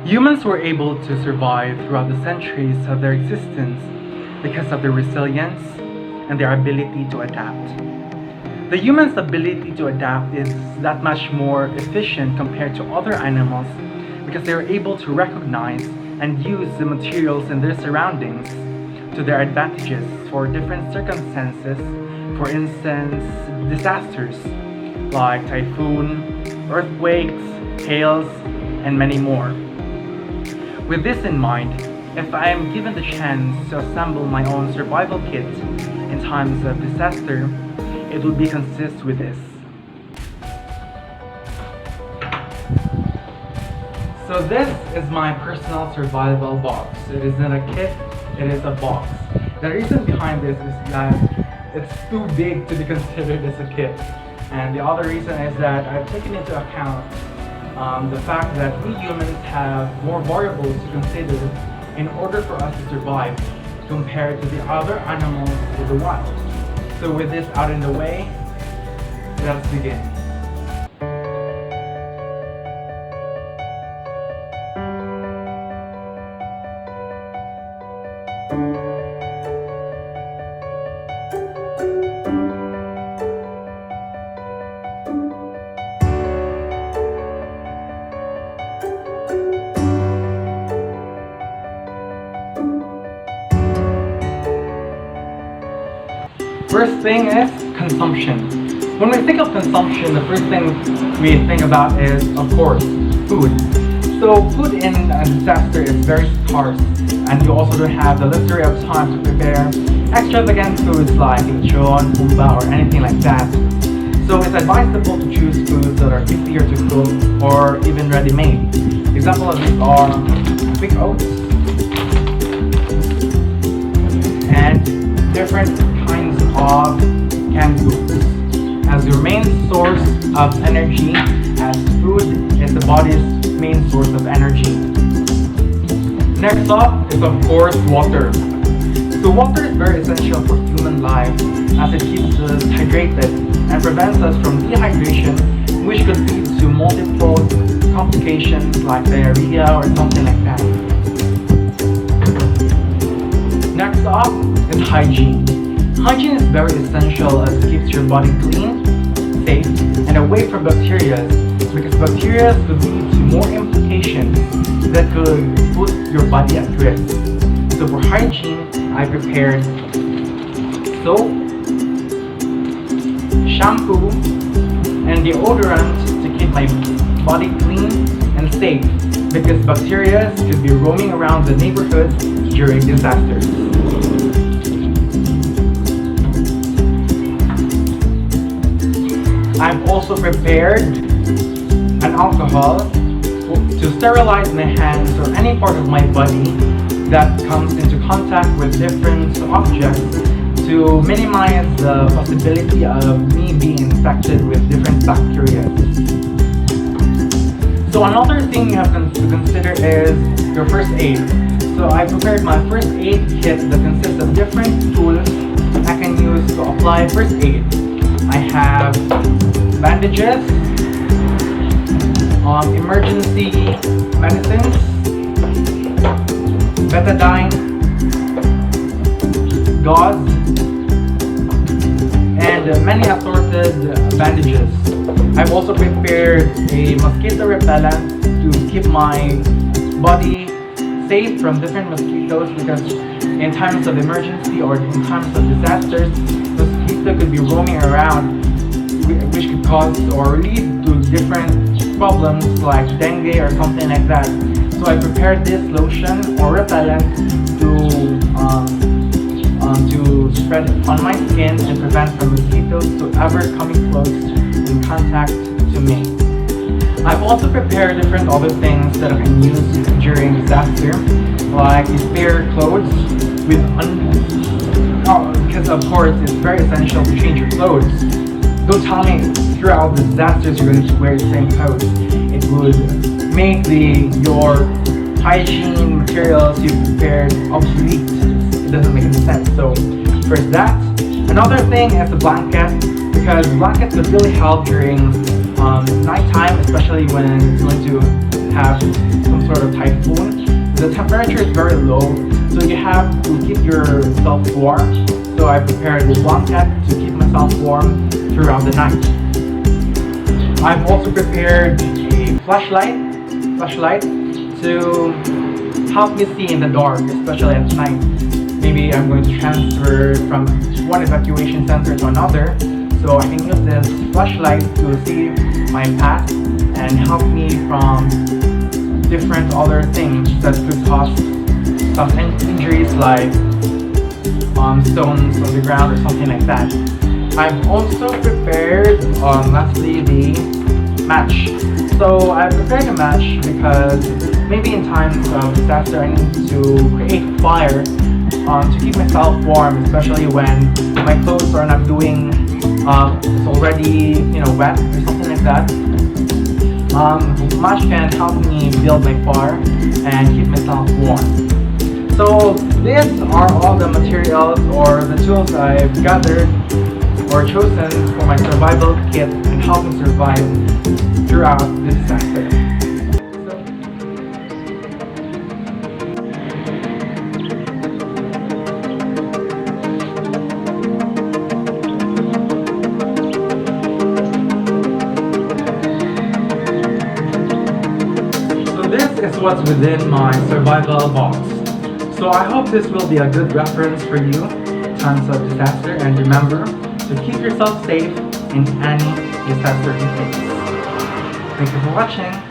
Humans were able to survive throughout the centuries of their existence because of their resilience and their ability to adapt. The human's ability to adapt is that much more efficient compared to other animals because they are able to recognize and use the materials in their surroundings to their advantages for different circumstances, for instance, disasters like typhoon, earthquakes, hails, and many more. With this in mind, if I am given the chance to assemble my own survival kit in times of disaster, it will be consist with this. So this is my personal survival box. It isn't a kit, it is a box. The reason behind this is that it's too big to be considered as a kit. And the other reason is that I've taken into account the fact that we humans have more variables to consider in order for us to survive compared to the other animals in the wild. So with this out in the way, let's begin. First thing is consumption. When we think of consumption, the first thing we think about is, of course, food. So food in a disaster is very scarce, and you also don't have the luxury of time to prepare extravagant foods like lechon, humba, or anything like that. So it's advisable to choose foods that are easier to cook or even ready-made. Examples of these are quick oats and different kinds of canned goods. As your main source of energy, as food is the body's main source of energy. Next up is of course water. So water is very essential for human life as it keeps us hydrated and prevents us from dehydration, which could lead to multiple complications like diarrhea or something like that. Next up is hygiene. Hygiene is very essential as it keeps your body clean, safe, and away from bacteria, because bacteria could lead to more implications that could put your body at risk. So for hygiene, I prepared soap, shampoo, and deodorant to keep my body clean and safe, because bacteria could be roaming around the neighborhood during disasters. I've also prepared an alcohol to sterilize my hands or any part of my body that comes into contact with different objects to minimize the possibility of me being infected with different bacteria. So another thing you have to consider is your first aid. So I prepared my first aid kit that consists of different tools I can use to apply first aid. I have bandages, emergency medicines, betadine, gauze, and many assorted bandages. I've also prepared a mosquito repellent to keep my body safe from different mosquitoes, because in times of emergency or in times of disasters, mosquito could be roaming around, which could cause or lead to different problems like dengue or something like that. So I prepared this lotion or repellent to spread on my skin and prevent from mosquitoes to ever coming close in contact to me. I've also prepared different other things that I can use during disaster, like spare clothes with because of course it's very essential to change your clothes. Don't tell me throughout the disasters you're going to wear the same clothes. It would make your hygiene materials you prepared obsolete. It doesn't make any sense. So first that. Another thing is the blanket, because blankets would really help during nighttime, especially when it's going to have some sort of typhoon, the temperature is very low, so you have to keep yourself warm. So I prepared a blanket to keep myself warm throughout the night. I've also prepared a flashlight to help me see in the dark, especially at night. Maybe I'm going to transfer from one evacuation center to another, so I can use this flashlight to see my path and help me from different other things that could cause some injuries like stones on the ground or something like that. I've also prepared lastly the match. So I prepared a match because maybe in times of disaster I need to create fire to keep myself warm, especially when my clothes are not doing it's already wet or something like that. Match can help me build my fire and keep myself warm. So these are all the materials or the tools I've gathered or chosen for my survival kit and help me survive throughout the disaster. So this is what's within my survival box. So I hope this will be a good reference for you in times of disaster, and remember to keep yourself safe in any disaster you face. Thank you for watching.